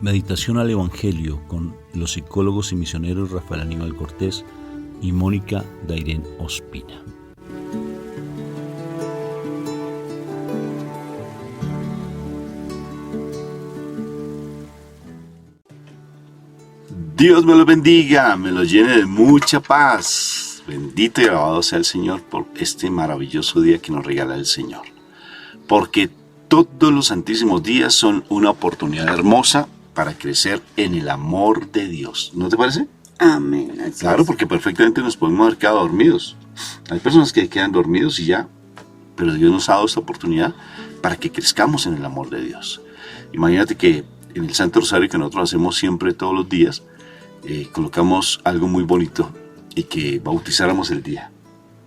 Meditación al Evangelio con los psicólogos y misioneros Rafael Aníbal Cortés y Mónica Dairén Ospina. Dios me lo bendiga, me lo llene de mucha paz. Bendito y alabado sea el Señor por este maravilloso día que nos regala el Señor. Porque todos los santísimos días son una oportunidad hermosa para crecer en el amor de Dios. ¿No te parece? Amén. Claro, porque perfectamente nos podemos haber quedado dormidos. Hay personas que quedan dormidos y ya, pero Dios nos ha dado esta oportunidad para que crezcamos en el amor de Dios. Imagínate que en el Santo Rosario que nosotros hacemos siempre todos los días, colocamos algo muy bonito y que bautizáramos el día.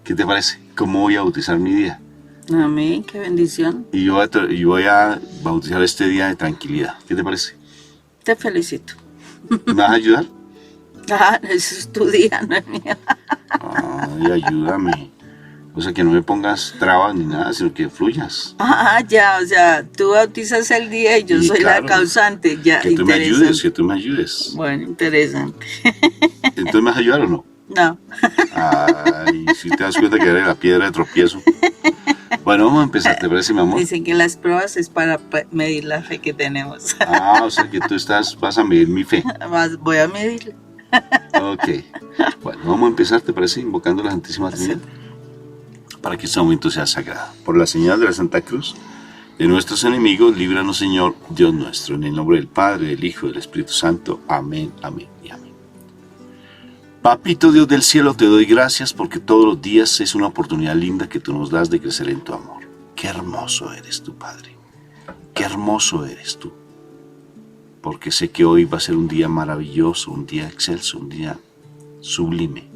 ¿Qué te parece? ¿Cómo voy a bautizar mi día? Amén, qué bendición. Y yo voy a bautizar este día de tranquilidad. ¿Qué te parece? Te felicito. ¿Me vas a ayudar? Ese es tu día, no es mío. Ay, ayúdame. O sea, que no me pongas trabas ni nada, sino que fluyas. Ya, o sea, tú bautizas el día y yo soy claro, la causante. Ya, que tú me ayudes. Bueno, interesante. ¿Entonces me vas a ayudar o no? No. Ay, si te das cuenta que eres la piedra de tropiezo. Bueno, vamos a empezar, ¿te parece, mi amor? Dicen que las pruebas es para medir la fe que tenemos. O sea que tú vas a medir mi fe. Voy a medirla. Ok. Bueno, vamos a empezar, ¿te parece? Invocando la Santísima Trinidad. Para que este momento sea sagrado. Por la señal de la Santa Cruz, de nuestros enemigos, líbranos, Señor, Dios nuestro. En el nombre del Padre, del Hijo y del Espíritu Santo. Amén, amén y amén. Papito Dios del cielo, te doy gracias porque todos los días es una oportunidad linda que tú nos das de crecer en tu amor. Qué hermoso eres tú, Padre. Qué hermoso eres tú. Porque sé que hoy va a ser un día maravilloso, un día excelso, un día sublime.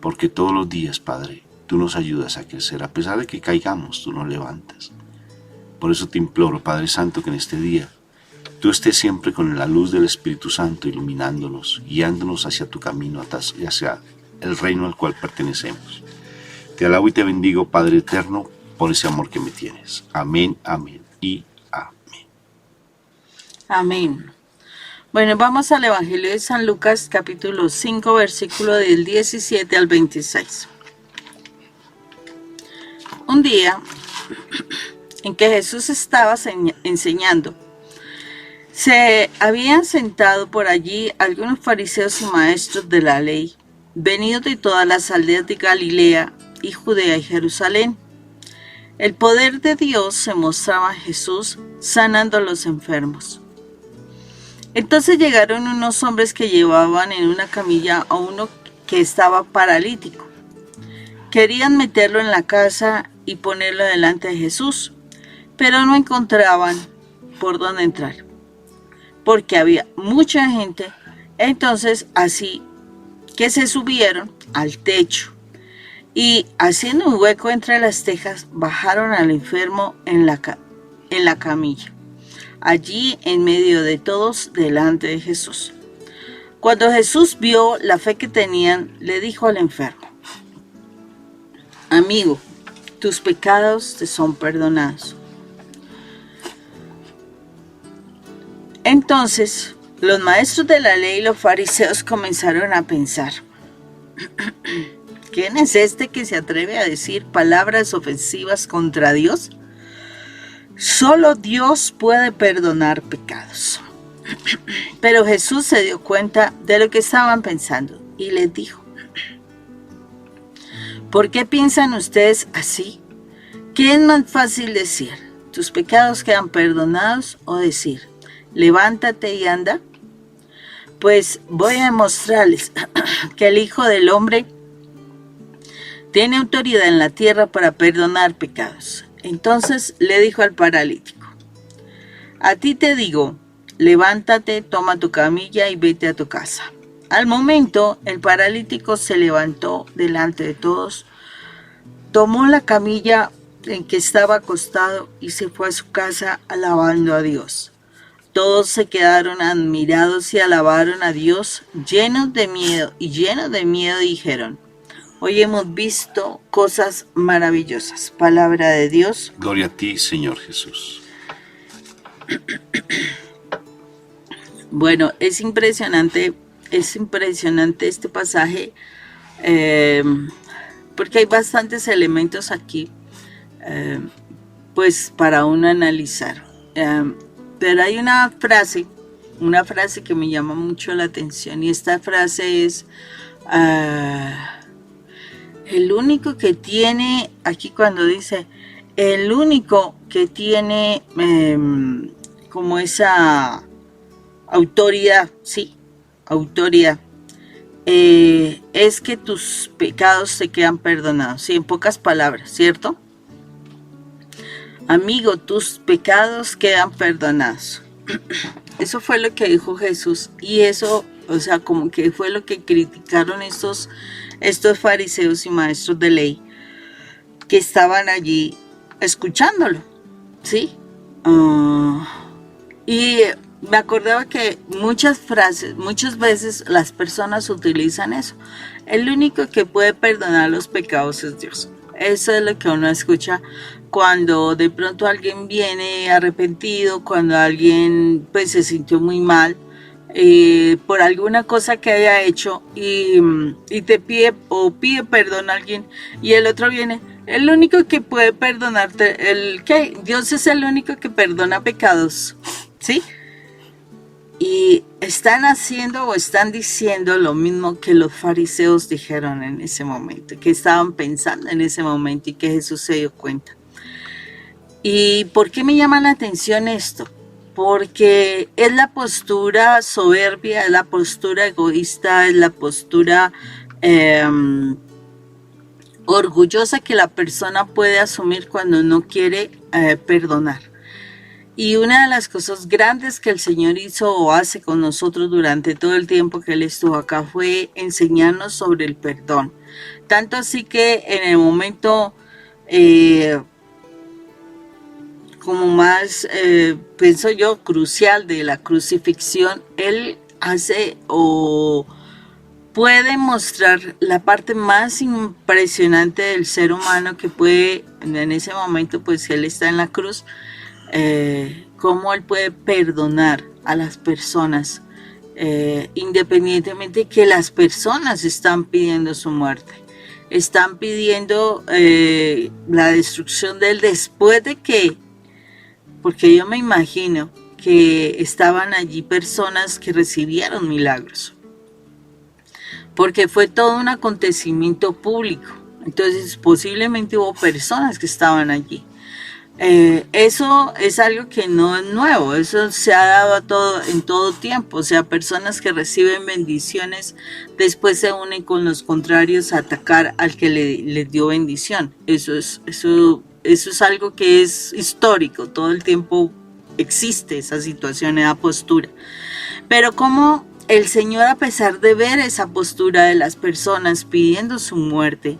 Porque todos los días, Padre, tú nos ayudas a crecer. A pesar de que caigamos, tú nos levantas. Por eso te imploro, Padre Santo, que en este día tú estés siempre con la luz del Espíritu Santo iluminándonos, guiándonos hacia tu camino, hacia el reino al cual pertenecemos. Te alabo y te bendigo, Padre eterno, por ese amor que me tienes. Amén, amén y amén. Amén. Bueno, vamos al Evangelio de San Lucas, capítulo 5, versículo del 17 al 26. Un día en que Jesús estaba enseñando, se habían sentado por allí algunos fariseos y maestros de la ley, venidos de todas las aldeas de Galilea y Judea y Jerusalén. El poder de Dios se mostraba en Jesús sanando a los enfermos. Entonces llegaron unos hombres que llevaban en una camilla a uno que estaba paralítico. Querían meterlo en la casa y ponerlo delante de Jesús, pero no encontraban por dónde entrar, porque había mucha gente. Entonces, así que se subieron al techo y, haciendo un hueco entre las tejas, bajaron al enfermo en la camilla, allí en medio de todos, delante de Jesús. Cuando Jesús vio la fe que tenían, le dijo al enfermo: amigo, tus pecados te son perdonados. Entonces, los maestros de la ley y los fariseos comenzaron a pensar: ¿quién es este que se atreve a decir palabras ofensivas contra Dios? Solo Dios puede perdonar pecados. Pero Jesús se dio cuenta de lo que estaban pensando y les dijo: ¿por qué piensan ustedes así? ¿Qué es más fácil decir, tus pecados quedan perdonados, o decir, levántate y anda? Pues voy a demostrarles que el Hijo del Hombre tiene autoridad en la tierra para perdonar pecados. Entonces le dijo al paralítico: a ti te digo, levántate, toma tu camilla y vete a tu casa. Al momento, el paralítico se levantó delante de todos, tomó la camilla en que estaba acostado y se fue a su casa alabando a Dios. Todos se quedaron admirados y alabaron a Dios, llenos de miedo dijeron: hoy hemos visto cosas maravillosas. Palabra de Dios. Gloria a ti, Señor Jesús. Bueno, es impresionante este pasaje, porque hay bastantes elementos aquí, pues para uno analizar. Pero hay una frase que me llama mucho la atención, y esta frase es, el único que tiene, aquí cuando dice, el único que tiene como esa autoridad, sí, autoridad, es que tus pecados te quedan perdonados, sí, en pocas palabras, ¿cierto? Amigo, tus pecados quedan perdonados. Eso fue lo que dijo Jesús, y eso, o sea, como que fue lo que criticaron estos fariseos y maestros de ley que estaban allí escuchándolo, ¿sí? Y me acordaba que muchas veces las personas utilizan eso. El único que puede perdonar los pecados es Dios. Eso es lo que uno escucha cuando de pronto alguien viene arrepentido, cuando alguien pues se sintió muy mal por alguna cosa que haya hecho y te pide perdón a alguien, y el otro viene, el único que puede perdonarte, Dios es el único que perdona pecados, ¿sí? Y están haciendo o están diciendo lo mismo que los fariseos dijeron en ese momento, que estaban pensando en ese momento y que Jesús se dio cuenta. ¿Y por qué me llama la atención esto? Porque es la postura soberbia, es la postura egoísta, es la postura orgullosa que la persona puede asumir cuando no quiere perdonar. Y una de las cosas grandes que el Señor hizo o hace con nosotros durante todo el tiempo que Él estuvo acá fue enseñarnos sobre el perdón. Tanto así que en el momento como más, pienso yo, crucial de la crucifixión, Él hace o puede mostrar la parte más impresionante del ser humano que puede, en ese momento pues Él está en la cruz, cómo Él puede perdonar a las personas, independientemente que las personas están pidiendo su muerte, están pidiendo la destrucción de Él después de que, porque yo me imagino que estaban allí personas que recibieron milagros, porque fue todo un acontecimiento público, entonces posiblemente hubo personas que estaban allí. Eso es algo que no es nuevo, eso se ha dado en todo tiempo, o sea, personas que reciben bendiciones después se unen con los contrarios a atacar al que les dio bendición. Eso es algo que es histórico, todo el tiempo existe esa situación, esa postura. Pero como el Señor, a pesar de ver esa postura de las personas pidiendo su muerte,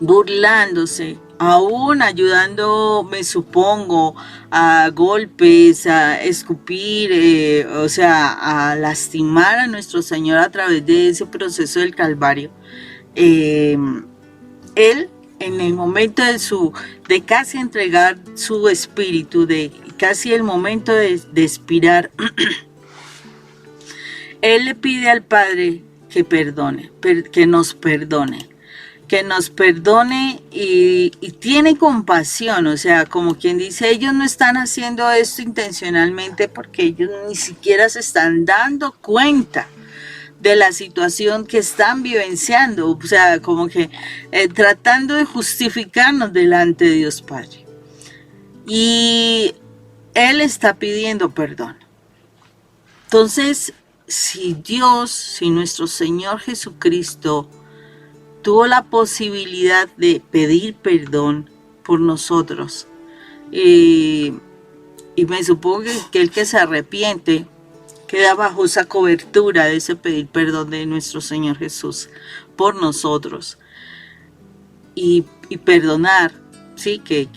burlándose, aún ayudando, me supongo, a golpes, a escupir, o sea, a lastimar a nuestro Señor a través de ese proceso del Calvario, Él, en el momento de casi entregar su espíritu, de casi el momento de expirar, Él le pide al Padre que perdone, que nos perdone y tiene compasión, o sea, como quien dice, ellos no están haciendo esto intencionalmente porque ellos ni siquiera se están dando cuenta de la situación que están vivenciando, o sea, como que tratando de justificarnos delante de Dios Padre. Y Él está pidiendo perdón. Entonces, si nuestro Señor Jesucristo tuvo la posibilidad de pedir perdón por nosotros, y me supongo que el que se arrepiente queda bajo esa cobertura de ese pedir perdón de nuestro Señor Jesús por nosotros, y perdonar, sí, que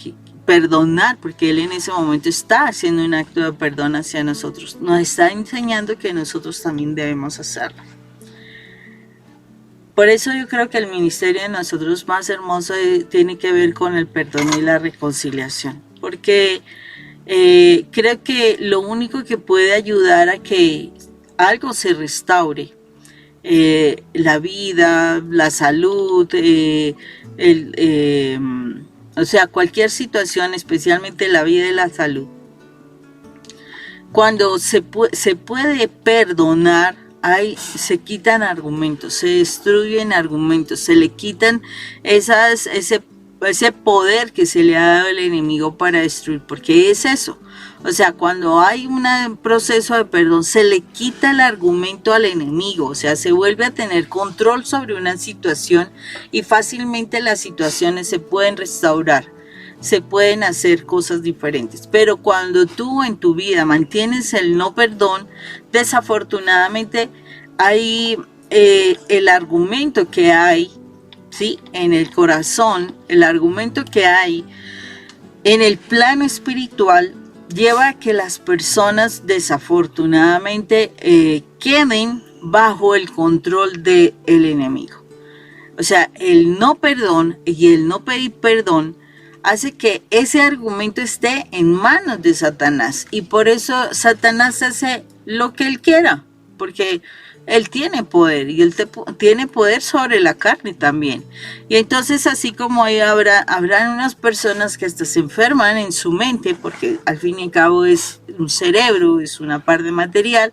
perdonar, porque Él en ese momento está haciendo un acto de perdón hacia nosotros, nos está enseñando que nosotros también debemos hacerlo. Por eso yo creo que el ministerio de nosotros más hermoso tiene que ver con el perdón y la reconciliación, porque Creo que lo único que puede ayudar a que algo se restaure, la vida, la salud, o sea, cualquier situación, especialmente la vida y la salud. Cuando se puede perdonar, se quitan argumentos, se destruyen argumentos, se le quitan ese poder que se le ha dado al enemigo para destruir, porque es eso. O sea, cuando hay un proceso de perdón, se le quita el argumento al enemigo, o sea, se vuelve a tener control sobre una situación y fácilmente las situaciones se pueden restaurar, se pueden hacer cosas diferentes. Pero cuando tú en tu vida mantienes el no perdón, desafortunadamente hay el argumento que hay, ¿sí?, en el corazón, el argumento que hay en el plano espiritual lleva a que las personas desafortunadamente queden bajo el control del enemigo. O sea, el no perdón y el no pedir perdón hace que ese argumento esté en manos de Satanás, y por eso Satanás hace lo que él quiera, porque él tiene poder y él tiene poder sobre la carne también. Y entonces, así como ahí habrán unas personas que hasta se enferman en su mente, porque al fin y al cabo es un cerebro, es una parte material,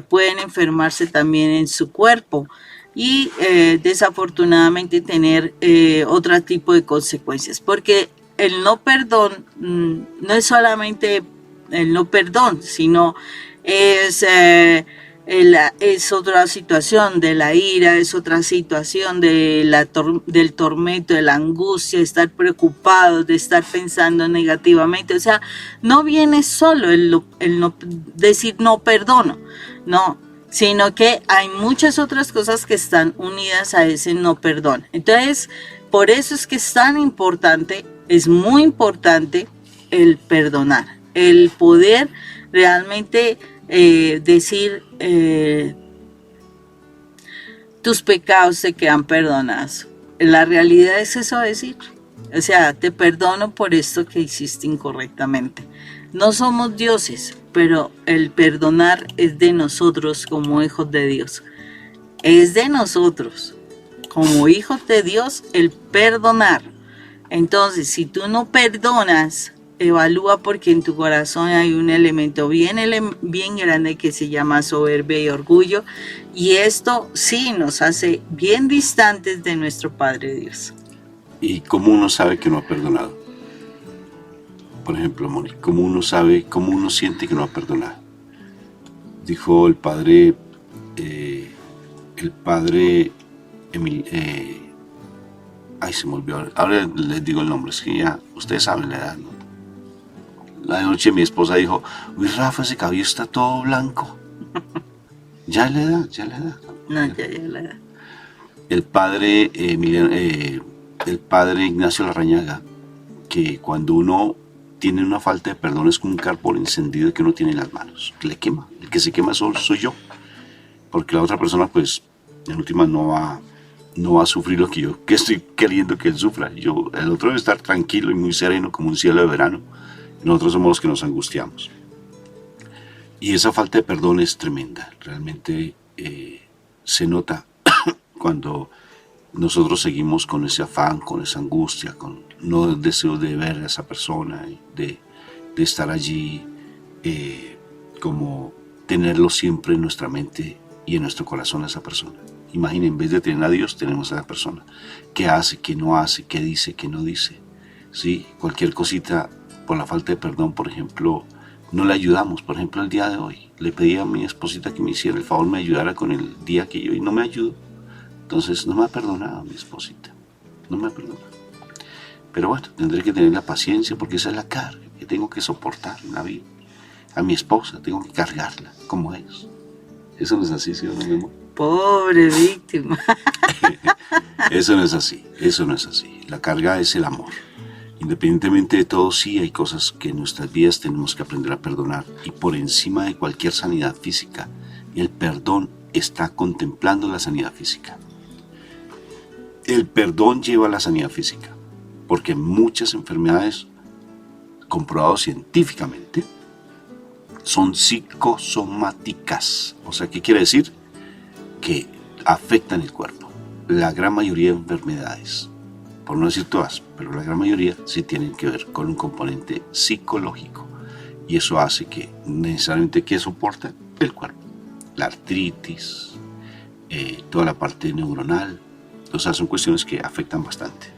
pueden enfermarse también en su cuerpo y desafortunadamente tener otro tipo de consecuencias, porque el no perdón no es solamente el no perdón, sino es otra situación de la ira, es otra situación del tormento, de la angustia, de estar preocupado, de estar pensando negativamente. O sea, no viene solo el no decir no perdono, no, sino que hay muchas otras cosas que están unidas a ese no perdón. Entonces, por eso es que es tan importante, es muy importante el perdonar, el poder realmente decir tus pecados te quedan perdonados. La realidad es eso, decir, o sea, te perdono por esto que hiciste incorrectamente. No somos dioses, pero el perdonar es de nosotros como hijos de Dios. Es de nosotros como hijos de Dios el perdonar. Entonces, si tú no perdonas, evalúa, porque en tu corazón hay un elemento bien grande que se llama soberbia y orgullo, y esto sí nos hace bien distantes de nuestro Padre Dios. ¿Y cómo uno sabe que no ha perdonado? Por ejemplo, Moni, ¿cómo uno sabe, cómo uno siente que no ha perdonado? Dijo el padre ay, se me olvidó, ahora les digo el nombre, es que ya ustedes saben la edad, ¿no? La noche mi esposa dijo, uy, Rafa, ese cabello está todo blanco. Ya es la edad. No, ya es la edad. El padre Ignacio Larrañaga, que cuando uno tiene una falta de perdón es como un carbón encendido que uno tiene en las manos, le quema. El que se quema soy yo, porque la otra persona, pues, en última no va a sufrir lo que yo estoy queriendo que él sufra. El otro debe estar tranquilo y muy sereno como un cielo de verano. Nosotros somos los que nos angustiamos. Y esa falta de perdón es tremenda. Realmente se nota cuando nosotros seguimos con ese afán, con esa angustia, con no el deseo de ver a esa persona, de estar allí, como tenerlo siempre en nuestra mente y en nuestro corazón a esa persona. Imaginen, en vez de tener a Dios, tenemos a esa persona. ¿Qué hace, qué no hace, qué dice, qué no dice? ¿Sí? Cualquier cosita, por la falta de perdón, por ejemplo, no le ayudamos. Por ejemplo, el día de hoy, le pedí a mi esposita que me hiciera el favor, me ayudara con el día que yo, y no me ayudó. Entonces, no me ha perdonado mi esposita. No me ha perdonado. Pero bueno, tendré que tener la paciencia, porque esa es la carga que tengo que soportar en la vida. A mi esposa tengo que cargarla, como es. Eso no es así, ¿sí o no, mi amor? Pobre víctima. Eso no es así. La carga es el amor. Independientemente de todo, sí hay cosas que en nuestras vidas tenemos que aprender a perdonar. Y por encima de cualquier sanidad física, el perdón está contemplando la sanidad física. El perdón lleva a la sanidad física, porque muchas enfermedades comprobado científicamente, son psicosomáticas. O sea, ¿qué quiere decir? Que afectan el cuerpo. La gran mayoría de enfermedades, por no decir todas, pero la gran mayoría sí tienen que ver con un componente psicológico. Y eso hace que necesariamente que soporta el cuerpo. La artritis, toda la parte neuronal. O sea, son cuestiones que afectan bastante.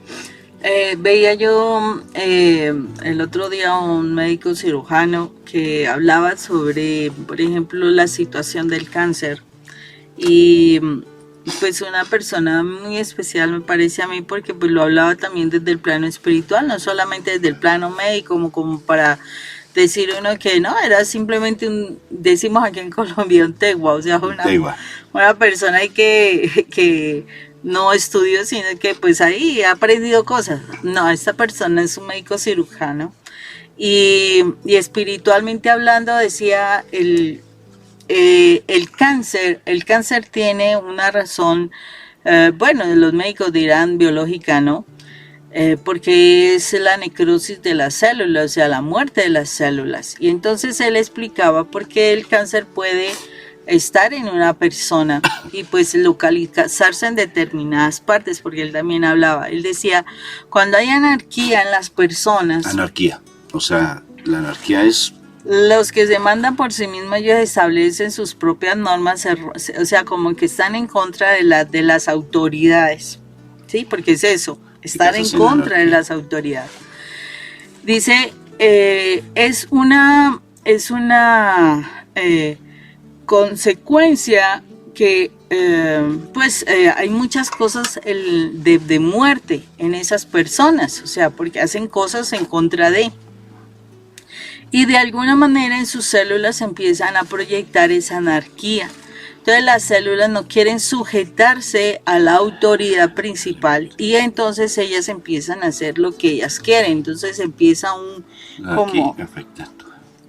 Veía yo el otro día un médico cirujano que hablaba sobre, por ejemplo, la situación del cáncer. Y pues una persona muy especial me parece a mí, porque pues lo hablaba también desde el plano espiritual, no solamente desde el plano médico, como para decir uno que no, era simplemente decimos aquí en Colombia, un tegua, o sea, una persona que no estudió, sino que pues ahí ha aprendido cosas. No, esta persona es un médico cirujano y espiritualmente hablando decía el cáncer tiene una razón, bueno, los médicos dirán biológica, ¿no? Porque es la necrosis de las células, o sea, la muerte de las células. Y entonces él explicaba por qué el cáncer puede estar en una persona y pues localizarse en determinadas partes, porque él también hablaba, él decía, cuando hay anarquía en las personas... Anarquía, o sea, la anarquía es... Los que se mandan por sí mismos, ellos establecen sus propias normas, o sea, como que están en contra de las autoridades, ¿sí? Porque es eso, estar en contra de las autoridades. Dice, es una consecuencia que, hay muchas cosas de muerte en esas personas, o sea, porque hacen cosas en contra de... Y de alguna manera en sus células empiezan a proyectar esa anarquía. Entonces las células no quieren sujetarse a la autoridad principal y entonces ellas empiezan a hacer lo que ellas quieren. Entonces empieza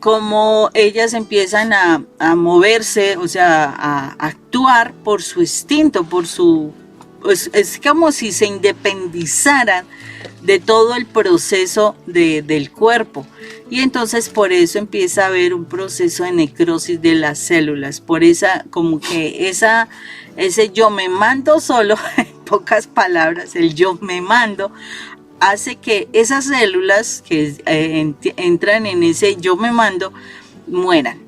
como ellas empiezan a moverse, o sea, a actuar por su instinto, es como si se independizaran de todo el proceso del cuerpo. Y entonces por eso empieza a haber un proceso de necrosis de las células, por como que ese yo me mando solo, en pocas palabras, el yo me mando, hace que esas células que entran en ese yo me mando, mueran.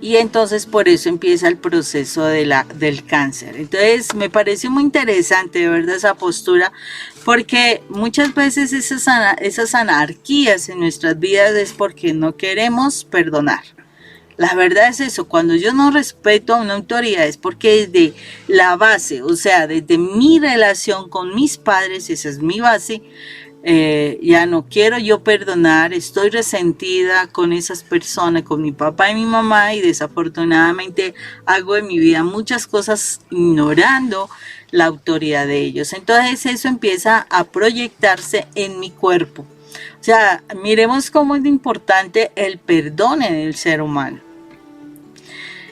Y entonces por eso empieza el proceso del cáncer. Entonces me pareció muy interesante, de verdad, esa postura, porque muchas veces esas anarquías en nuestras vidas es porque no queremos perdonar. La verdad es eso, cuando yo no respeto a una autoridad es porque desde la base, o sea, desde mi relación con mis padres, esa es mi base, ya no quiero yo perdonar, estoy resentida con esas personas, con mi papá y mi mamá, y desafortunadamente hago en mi vida muchas cosas ignorando la autoridad de ellos. Entonces eso empieza a proyectarse en mi cuerpo. O sea, miremos cómo es importante el perdón en el ser humano.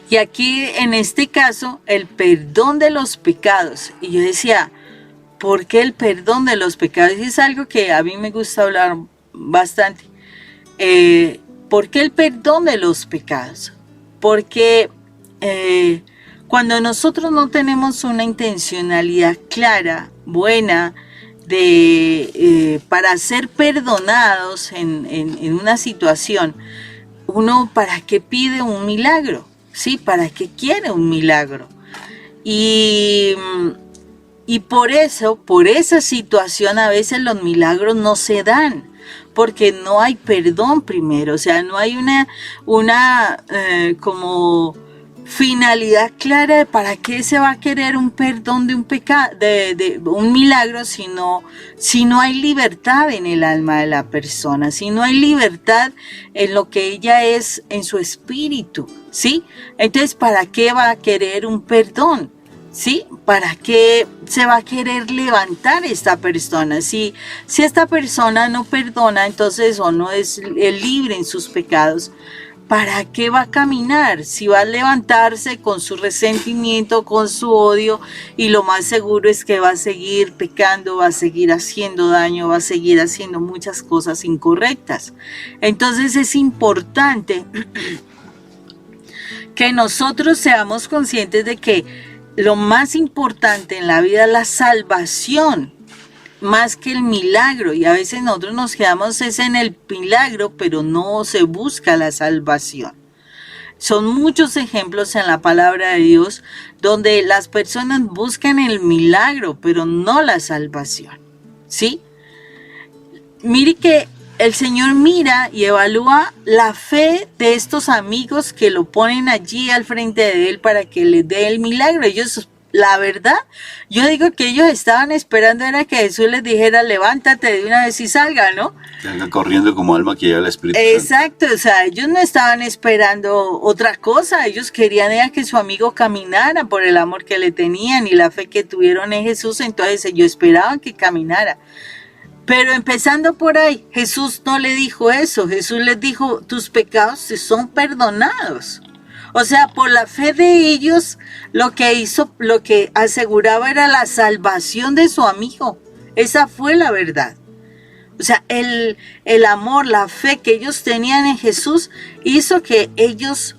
Y aquí, en este caso, el perdón de los pecados. Y yo decía, ¿por qué el perdón de los pecados? Y es algo que a mí me gusta hablar bastante. ¿Por qué el perdón de los pecados? Porque cuando nosotros no tenemos una intencionalidad clara, buena, para ser perdonados en una situación, uno ¿para qué pide un milagro? ¿Sí? ¿Para qué quiere un milagro? Y por eso, por esa situación, a veces los milagros no se dan, porque no hay perdón primero, o sea, no hay una como finalidad clara de para qué se va a querer un perdón de un pecado, de un milagro, si no hay libertad en el alma de la persona, si no hay libertad en lo que ella es, en su espíritu, ¿sí? Entonces, ¿para qué va a querer un perdón? ¿Sí? ¿Para qué se va a querer levantar esta persona? Si esta persona no perdona, entonces o no es libre en sus pecados, ¿para qué va a caminar? Si va a levantarse con su resentimiento, con su odio, y lo más seguro es que va a seguir pecando, va a seguir haciendo daño, va a seguir haciendo muchas cosas incorrectas. Entonces es importante que nosotros seamos conscientes de que lo más importante en la vida es la salvación, más que el milagro. Y a veces nosotros nos quedamos en el milagro, pero no se busca la salvación. Son muchos ejemplos en la palabra de Dios donde las personas buscan el milagro, pero no la salvación, ¿sí? Mire que el Señor mira y evalúa la fe de estos amigos que lo ponen allí al frente de Él para que les dé el milagro. Ellos, la verdad, yo digo que ellos estaban esperando era que Jesús les dijera, levántate de una vez y salga, ¿no? Salga corriendo como alma que lleva el Espíritu Santo. Exacto, o sea, ellos no estaban esperando otra cosa, ellos querían era que su amigo caminara por el amor que le tenían y la fe que tuvieron en Jesús, entonces ellos esperaban que caminara. Pero empezando por ahí, Jesús no le dijo eso, Jesús les dijo, tus pecados te son perdonados. O sea, por la fe de ellos, lo que aseguraba era la salvación de su amigo. Esa fue la verdad. O sea, el amor, la fe que ellos tenían en Jesús hizo que ellos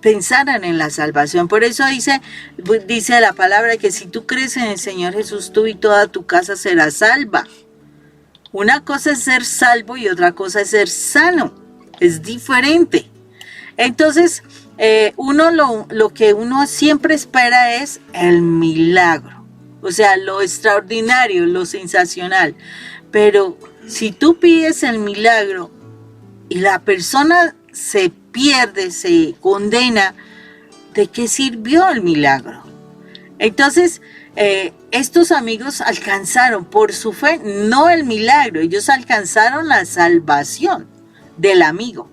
pensaran en la salvación. Por eso dice la palabra que si tú crees en el Señor Jesús, tú y toda tu casa será salva. Una cosa es ser salvo y otra cosa es ser sano. Es diferente. Entonces, lo que uno siempre espera es el milagro. O sea, lo extraordinario, lo sensacional. Pero si tú pides el milagro y la persona se pierde, se condena, ¿de qué sirvió el milagro? Entonces, estos amigos alcanzaron por su fe, no el milagro, ellos alcanzaron la salvación del amigo,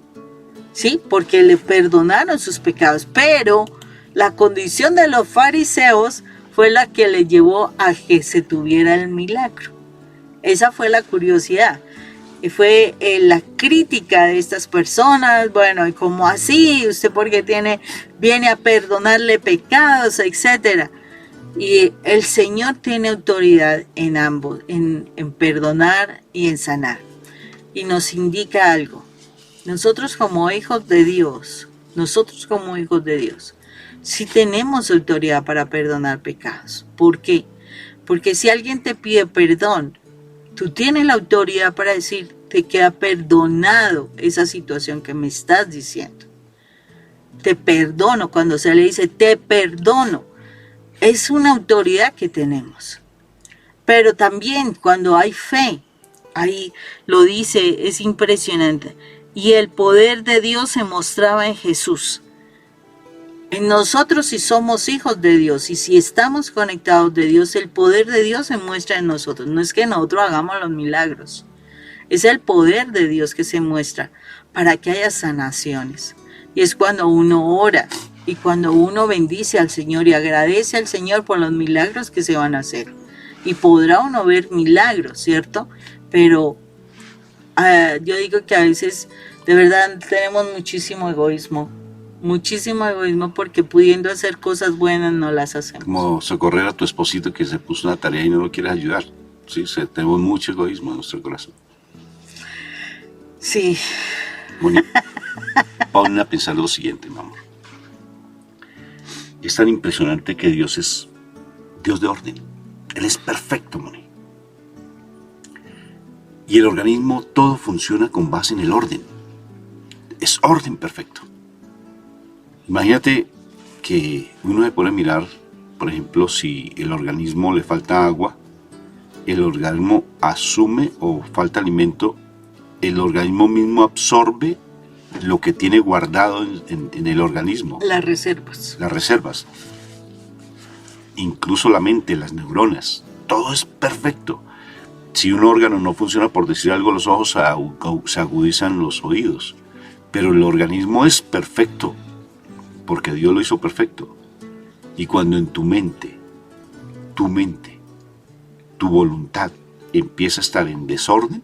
¿sí? Porque le perdonaron sus pecados, pero la condición de los fariseos fue la que le llevó a que se tuviera el milagro. Esa fue la curiosidad. Y fue la crítica de estas personas, bueno, y como así, usted porque viene a perdonarle pecados, etcétera. Y el Señor tiene autoridad en ambos, en perdonar y en sanar. Y nos indica algo. Nosotros como hijos de Dios, sí tenemos autoridad para perdonar pecados. ¿Por qué? Porque si alguien te pide perdón, tú tienes la autoridad para decir, te queda perdonado esa situación que me estás diciendo. Te perdono, cuando se le dice, te perdono. Es una autoridad que tenemos. Pero también cuando hay fe, ahí lo dice, es impresionante. Y el poder de Dios se mostraba en Jesús. En nosotros si somos hijos de Dios y si estamos conectados de Dios, el poder de Dios se muestra en nosotros. No es que nosotros hagamos los milagros. Es el poder de Dios que se muestra para que haya sanaciones. Y es cuando uno ora y cuando uno bendice al Señor y agradece al Señor por los milagros que se van a hacer. Y podrá uno ver milagros, ¿cierto? Pero yo digo que a veces de verdad tenemos muchísimo egoísmo porque pudiendo hacer cosas buenas no las hacemos. Como socorrer a tu esposito que se puso una tarea y no lo quieres ayudar. Sí, tenemos mucho egoísmo en nuestro corazón. Sí. Moni, ponme a pensar lo siguiente, mi amor. Es tan impresionante que Dios es Dios de orden. Él es perfecto, Moni. Y el organismo todo funciona con base en el orden. Es orden perfecto. Imagínate que uno se pone a mirar, por ejemplo, si el organismo le falta agua, el organismo asume o falta alimento, el organismo mismo absorbe lo que tiene guardado en el organismo. Las reservas. Las reservas. Incluso la mente, las neuronas. Todo es perfecto. Si un órgano no funciona, por decir algo, los ojos se agudizan los oídos. Pero el organismo es perfecto, porque Dios lo hizo perfecto. Y cuando en tu mente, tu voluntad empieza a estar en desorden,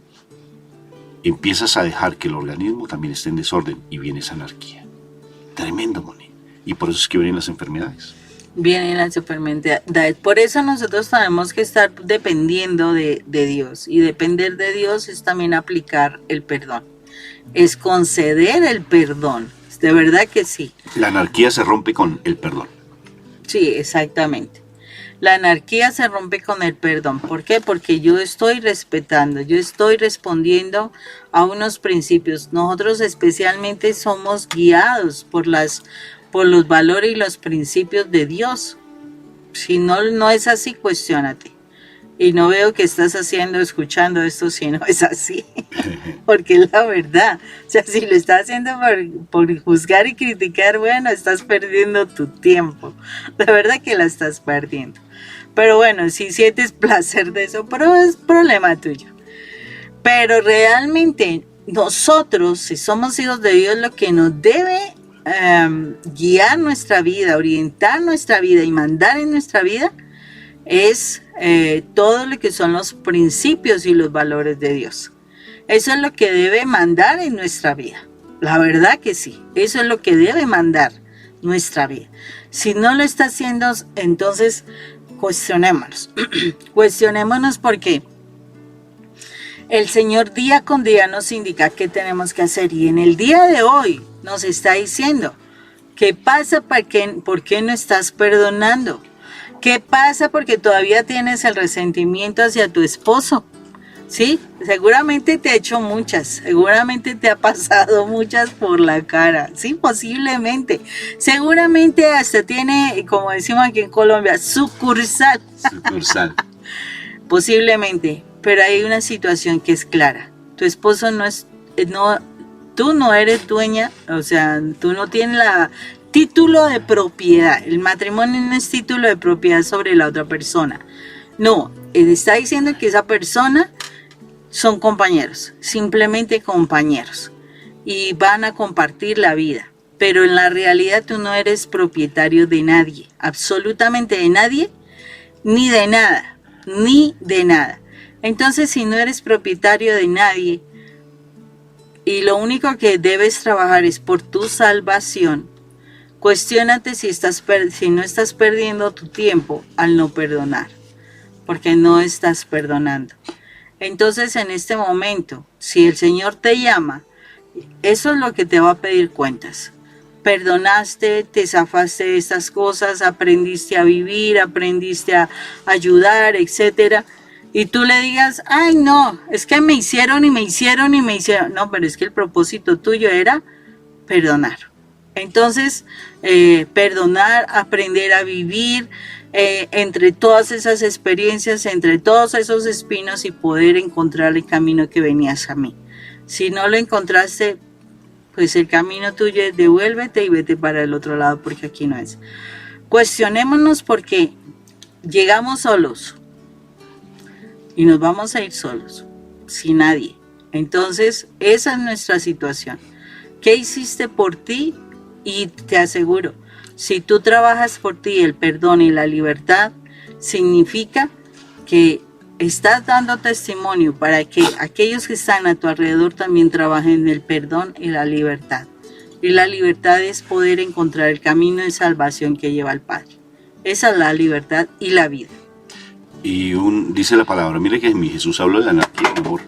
empiezas a dejar que el organismo también esté en desorden y viene esa anarquía. Tremendo, Moni. Y por eso es que vienen las enfermedades. Vienen las enfermedades. Por eso nosotros tenemos que estar dependiendo de Dios. Y depender de Dios es también aplicar el perdón. Es conceder el perdón. De verdad que sí. La anarquía se rompe con el perdón. Sí, exactamente. La anarquía se rompe con el perdón. ¿Por qué? Porque yo estoy respetando, yo estoy respondiendo a unos principios. Nosotros especialmente somos guiados por los valores y los principios de Dios. Si no es así, cuestiónate. Y no veo que estás escuchando esto si no es así. Porque es la verdad. O sea, si lo estás haciendo por juzgar y criticar, bueno, estás perdiendo tu tiempo. De verdad que la estás perdiendo. Pero bueno, si sientes placer de eso, pero es problema tuyo. Pero realmente nosotros, si somos hijos de Dios, lo que nos debe guiar nuestra vida, orientar nuestra vida y mandar en nuestra vida es todo lo que son los principios y los valores de Dios. Eso es lo que debe mandar en nuestra vida. La verdad que sí, eso es lo que debe mandar nuestra vida. Si no lo está haciendo, entonces cuestionémonos. Cuestionémonos porque el Señor día con día nos indica qué tenemos que hacer. Y en el día de hoy nos está diciendo, ¿qué pasa? ¿Por qué no estás perdonando? ¿Qué pasa? Porque todavía tienes el resentimiento hacia tu esposo. Sí, seguramente te ha hecho muchas, seguramente te ha pasado muchas por la cara, sí, posiblemente. Seguramente hasta tiene, como decimos aquí en Colombia, sucursal. Sucursal. Posiblemente, pero hay una situación que es clara. Tu esposo tú no eres dueña, o sea, tú no tienes título de propiedad. El matrimonio no es título de propiedad sobre la otra persona. No, él está diciendo que esa persona son compañeros, simplemente compañeros. Y van a compartir la vida. Pero en la realidad tú no eres propietario de nadie, absolutamente de nadie, ni de nada, ni de nada. Entonces, si no eres propietario de nadie, y lo único que debes trabajar es por tu salvación, cuestiónate si no estás perdiendo tu tiempo al no perdonar, porque no estás perdonando. Entonces, en este momento, si el Señor te llama, eso es lo que te va a pedir cuentas. Perdonaste, te zafaste de estas cosas, aprendiste a vivir, aprendiste a ayudar, etcétera. Y tú le digas, ay no, es que me hicieron y me hicieron y me hicieron. No, pero es que el propósito tuyo era perdonar. Entonces, perdonar, aprender a vivir entre todas esas experiencias, entre todos esos espinos y poder encontrar el camino que venías a mí. Si no lo encontraste, pues el camino tuyo es devuélvete y vete para el otro lado porque aquí no es. Cuestionémonos porque llegamos solos y nos vamos a ir solos, sin nadie. Entonces, esa es nuestra situación. ¿Qué hiciste por ti? Y te aseguro, si tú trabajas por ti el perdón y la libertad, significa que estás dando testimonio para que aquellos que están a tu alrededor también trabajen en el perdón y la libertad. Y la libertad es poder encontrar el camino de salvación que lleva al Padre. Esa es la libertad y la vida. Y dice la palabra, mire que Jesús habló de la anarquía, mi amor.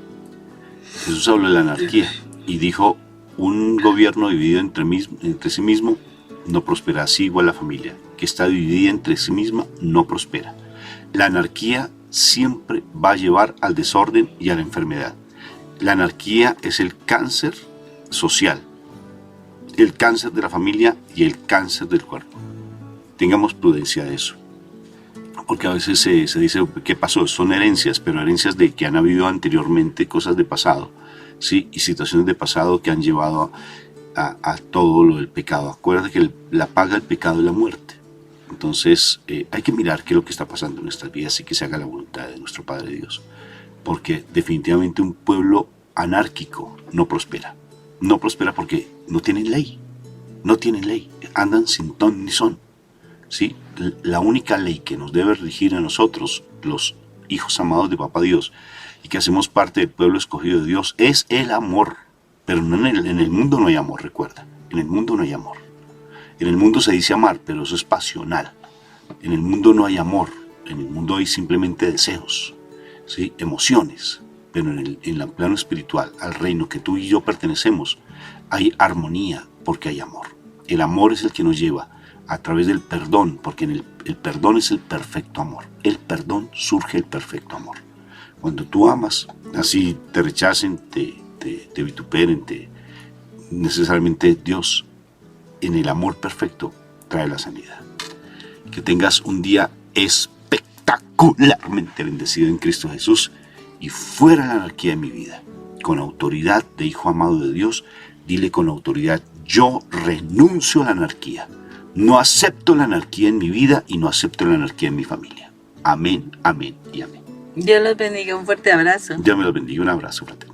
Jesús habló de la anarquía y dijo, un gobierno dividido entre sí mismo no prospera, así igual la familia, que está dividida entre sí misma, no prospera. La anarquía siempre va a llevar al desorden y a la enfermedad. La anarquía es el cáncer social, el cáncer de la familia y el cáncer del cuerpo. Tengamos prudencia de eso. Porque a veces se dice, ¿qué pasó? Son herencias, pero herencias de que han habido anteriormente, cosas de pasado, ¿sí? Y situaciones de pasado que han llevado a todo lo del pecado. Acuérdate que la paga del pecado es la muerte. Entonces hay que mirar qué es lo que está pasando en nuestras vidas y que se haga la voluntad de nuestro Padre Dios. Porque definitivamente un pueblo anárquico no prospera. No prospera porque no tienen ley. No tienen ley. Andan sin ton ni son. ¿Sí? La única ley que nos debe regir a nosotros, los hijos amados de Papá Dios, y que hacemos parte del pueblo escogido de Dios es el amor. Pero no en el mundo no hay amor, recuerda. En el mundo no hay amor. En el mundo se dice amar, pero eso es pasional. En el mundo no hay amor. En el mundo hay simplemente deseos, ¿sí? Emociones. Pero en el plano espiritual, al reino que tú y yo pertenecemos, hay armonía porque hay amor. El amor es el que nos lleva a través del perdón, porque el perdón es el perfecto amor. El perdón surge el perfecto amor. Cuando tú amas, así te rechacen, te vituperen, necesariamente Dios, en el amor perfecto, trae la sanidad. Que tengas un día espectacularmente bendecido en Cristo Jesús y fuera la anarquía de mi vida. Con autoridad de hijo amado de Dios, dile con autoridad: yo renuncio a la anarquía. No acepto la anarquía en mi vida y no acepto la anarquía en mi familia. Amén, amén y amén. Dios los bendiga, un fuerte abrazo. Dios me los bendiga, un abrazo fraterno.